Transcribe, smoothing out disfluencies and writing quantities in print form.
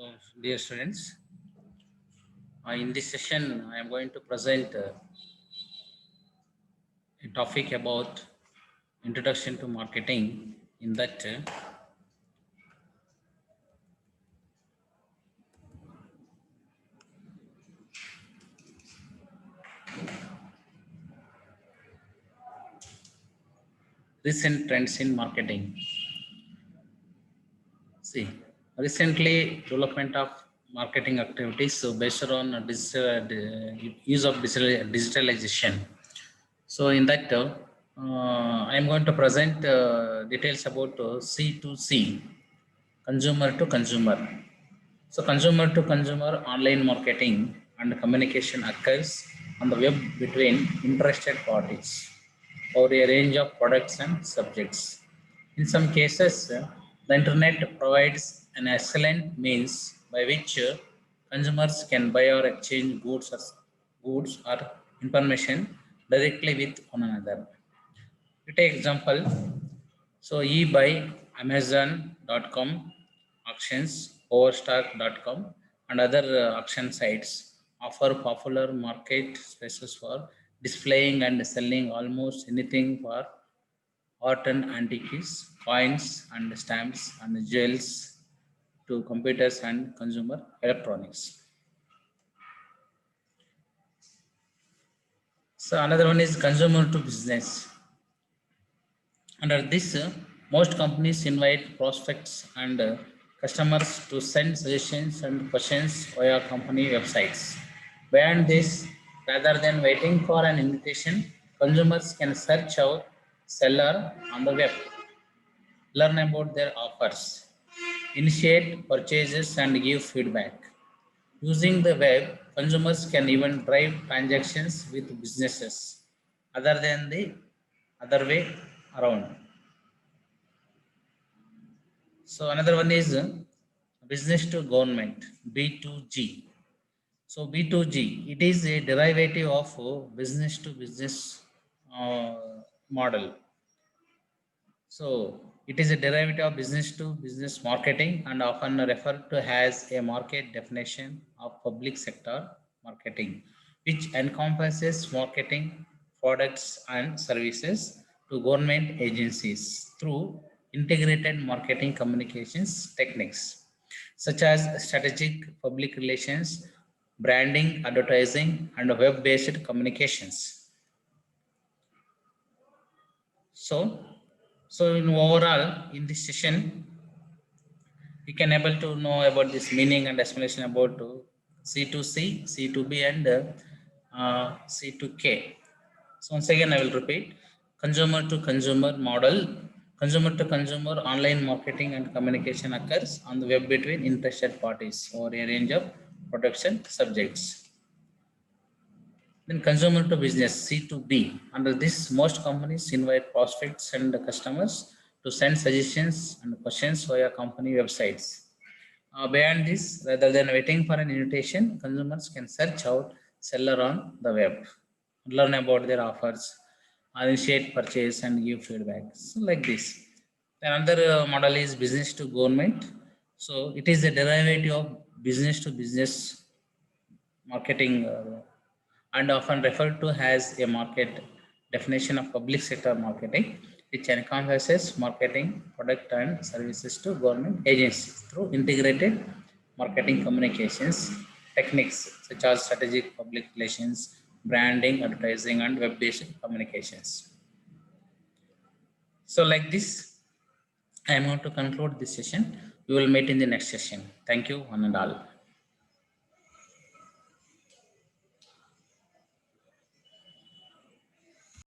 So, dear students, in this session, I am going to present a topic about introduction to marketing. In that, recent trends in marketing. See, recently development of marketing activities so based on use of digitalization. So, in that, I am going to present details about C2C, consumer to consumer. So consumer to consumer online marketing and communication occurs on the web between interested parties for a range of products and subjects. In some cases, the internet provides an excellent means by which consumers can buy or exchange goods or information directly with one another. We take example. So eBuy, Amazon.com, auctions, Overstock.com, and other auction sites offer popular market spaces for displaying and selling almost anything for art and antiques, coins and stamps and jewels to computers and consumer electronics. So another one is consumer to business. Under this, most companies invite prospects and customers to send suggestions and questions via company websites. Beyond this, rather than waiting for an invitation, consumers can search out seller on the web, learn about their offers, initiate purchases, and give feedback. Using the web, consumers can even drive transactions with businesses other than the other way around. So another one is business to government, B2G. So B2G, it is a derivative of business to business uh, model. So it is a derivative of business to business marketing and often referred to as a market definition of public sector marketing, which encompasses marketing products and services to government agencies through integrated marketing communications techniques such as strategic public relations, branding, advertising, and web-based communications. So in overall, in this session, we can able to know about this meaning and explanation about C2C, C2B, and C2K. So once again, I will repeat: consumer to consumer model. Consumer to consumer online marketing and communication occurs on the web between interested parties or a range of production subjects. Then consumer to business, C2B. Under this, most companies invite prospects and customers to send suggestions and questions via company websites. Beyond this, rather than waiting for an invitation, consumers can search out seller on the web, learn about their offers, initiate purchase, and give feedback. So like this. Another model is business to government. So it is a derivative of business to business marketing and often referred to as a market definition of public sector marketing, which encompasses marketing product and services to government agencies through integrated marketing communications techniques such as strategic public relations, branding, advertising, and web-based communications. So like this, I am going to conclude this session. We will meet in the next session. Thank you, one and all.